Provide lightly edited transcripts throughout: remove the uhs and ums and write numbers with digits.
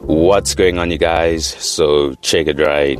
What's going on, you guys? So check it right.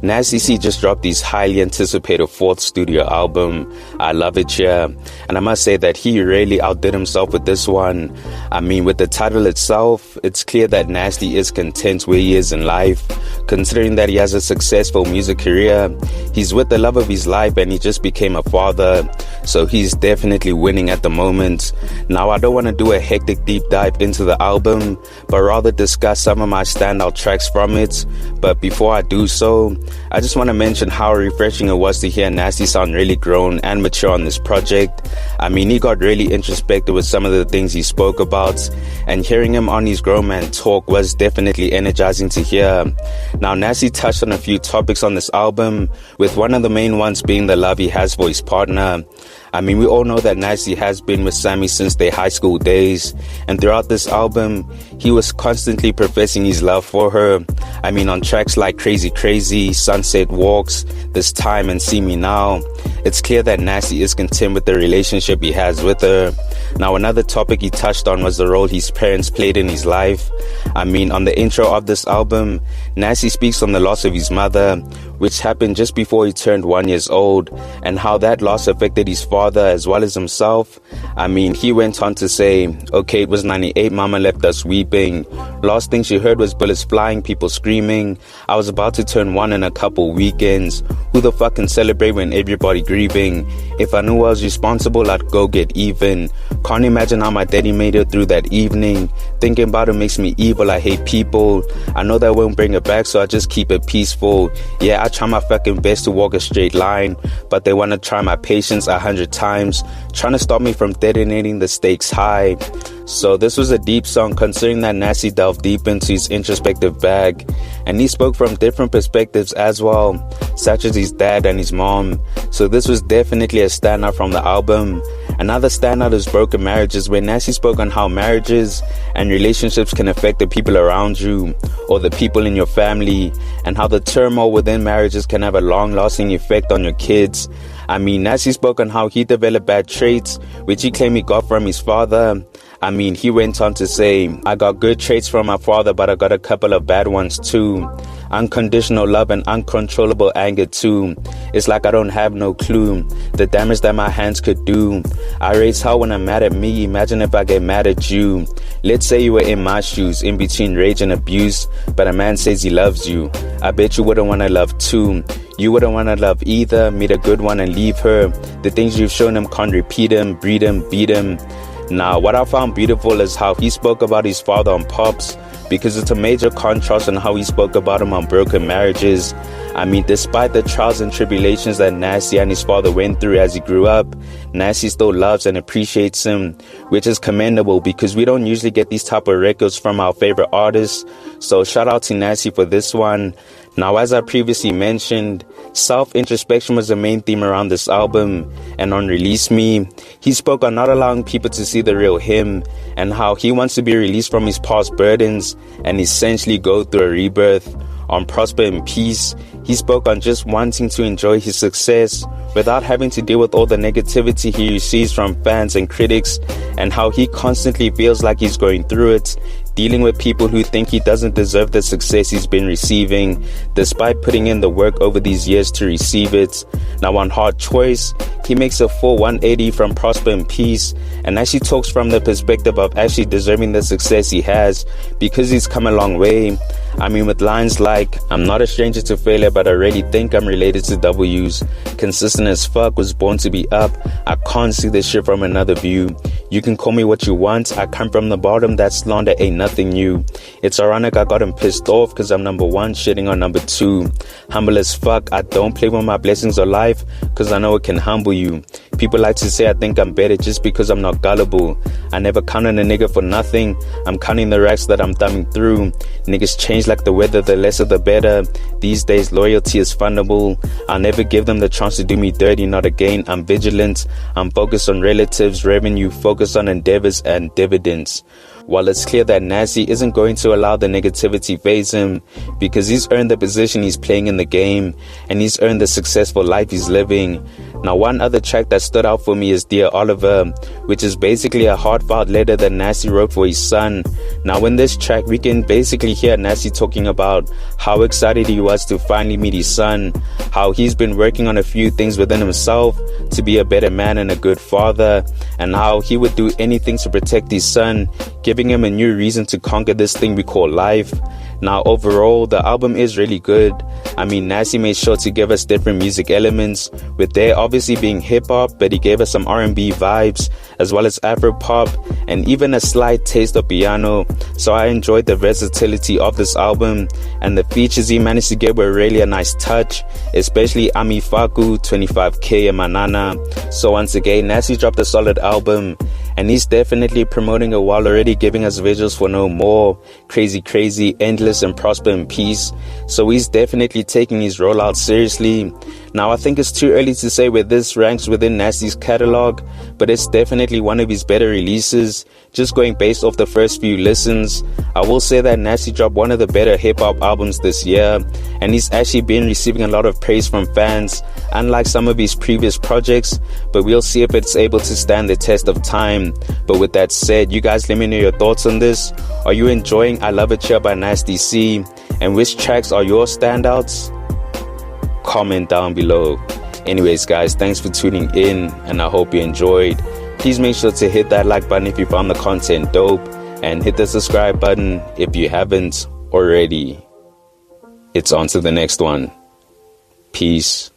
Nasty C just dropped his highly anticipated fourth studio album, I Love It Yeah, and I must say that he really outdid himself with this one. I mean, with the title itself, it's clear that Nasty is content where he is in life, considering that he has a successful music career, he's with the love of his life, and he just became a father, so he's definitely winning at the moment. Now, I don't want to do a hectic deep dive into the album, but rather discuss some of my standout tracks from it. But before I do so, I just want to mention how refreshing it was to hear Nasty sound really grown and mature on this project. I mean, he got really introspective with some of the things he spoke about, and hearing him on his grown man talk was definitely energizing to hear. Now, Nasty touched on a few topics on this album, with one of the main ones being the love he has for his partner. I mean, we all know that Nasty has been with Sammy since their high school days, and throughout this album, he was constantly professing his love for her. I mean, on tracks like Crazy Crazy, Sunset Walks, This Time, and See Me Now, it's clear that Nasty is content with the relationship he has with her. Now, another topic he touched on was the role his parents played in his life. I mean, on the intro of this album, Nasty speaks on the loss of his mother, which happened just before he turned 1 year old, and how that loss affected his father as well as himself. I mean, he went on to say, okay, it was 98, mama left us weeping. Last thing she heard was bullets flying, people screaming. I was about to turn 1 in a couple weekends. Who the fuck can celebrate when everybody grieving? If I knew I was responsible, I'd go get even. Can't imagine how my daddy made it through that evening. Thinking about it makes me evil, I hate people. I know that won't bring it back, so I just keep it peaceful. Yeah, I try my fucking best to walk a straight line, but they wanna try my patience 100 times, trying to stop me from detonating the stakes high. So this was a deep song, considering that Nasty delved deep into his introspective bag, and he spoke from different perspectives as well, such as his dad and his mom. So this was definitely a standout from the album. Another standout is Broken Marriages, where Nasty spoke on how marriages and relationships can affect the people around you or the people in your family, and how the turmoil within marriages can have a long-lasting effect on your kids. I mean, Nasty spoke on how he developed bad traits, which he claimed he got from his father. I mean, he went on to say, I got good traits from my father, but I got a couple of bad ones too. Unconditional love and uncontrollable anger too. It's like I don't have no clue the damage that my hands could do. I raise hell when I'm mad at me. Imagine if I get mad at you. Let's say you were in my shoes, in between rage and abuse, but a man says he loves you. I bet you wouldn't want to love too. You wouldn't want to love either. Meet a good one and leave her. The things you've shown him, can't repeat him, breed him, beat him. Now, what I found beautiful is how he spoke about his father on Pops, because it's a major contrast on how he spoke about him on Broken Marriages. I mean, despite the trials and tribulations that Nasty and his father went through as he grew up, Nasty still loves and appreciates him, which is commendable because we don't usually get these type of records from our favorite artists. So shout out to Nasty for this one. Now, as I previously mentioned, self-introspection was the main theme around this album, and on Release Me, he spoke on not allowing people to see the real him, and how he wants to be released from his past burdens and essentially go through a rebirth. On Prosper in Peace, he spoke on just wanting to enjoy his success without having to deal with all the negativity he receives from fans and critics, and how he constantly feels like he's going through it, dealing with people who think he doesn't deserve the success he's been receiving, despite putting in the work over these years to receive it. Now, on Hard Choice, he makes a full 180 from Prosper in Peace, and actually talks from the perspective of actually deserving the success he has, because he's come a long way. I mean, with lines like, I'm not a stranger to failure, but I really think I'm related to W's. Consistent as fuck, was born to be up. I can't see this shit from another view. You can call me what you want. I come from the bottom, that slander ain't nothing new. It's ironic I got him pissed off cause I'm number one, shitting on number two. Humble as fuck, I don't play with my blessings or life cause I know it can humble you. People like to say I think I'm better just because I'm not gullible. I never count on a nigga for nothing. I'm counting the racks that I'm thumbing through. Niggas change like the weather, the lesser the better. These days loyalty is fundable. I'll never give them the chance to do me dirty, not again. I'm vigilant. I'm focused on relatives, revenue, focused on endeavors and dividends. While it's clear that Nasty isn't going to allow the negativity phase him, because he's earned the position he's playing in the game, and he's earned the successful life he's living. Now, one other track that stood out for me is Dear Oliver, which is basically a heartfelt letter that Nasty wrote for his son. Now, in this track, we can basically hear Nasty talking about how excited he was to finally meet his son, how he's been working on a few things within himself to be a better man and a good father, and how he would do anything to protect his son, giving him a new reason to conquer this thing we call life. Now, overall, the album is really good. I mean, Nasty made sure to give us different music elements, with there obviously being hip-hop, but he gave us some R&B vibes, as well as Afro-pop, and even a slight taste of piano. So I enjoyed the versatility of this album, and the features he managed to get were really a nice touch, especially Ami Faku, 25K, and Manana. So once again, Nasty dropped a solid album, and he's definitely promoting it while already giving us visuals for No More, Crazy Crazy, Endless, and Prosper in Peace. So he's definitely taking his rollout seriously. Now, I think it's too early to say where this ranks within Nasty's catalog, but it's definitely one of his better releases. Just going based off the first few listens, I will say that Nasty dropped one of the better hip-hop albums this year, and he's actually been receiving a lot of praise from fans, unlike some of his previous projects, but we'll see if it's able to stand the test of time. But with that said, you guys let me know your thoughts on this. Are you enjoying I Love It Here by Nasty C? And which tracks are your standouts? Comment down below. Anyways, guys, thanks for tuning in, and I hope you enjoyed. Please make sure to hit that like button if you found the content dope, and hit the subscribe button if you haven't already. It's on to the next one. Peace.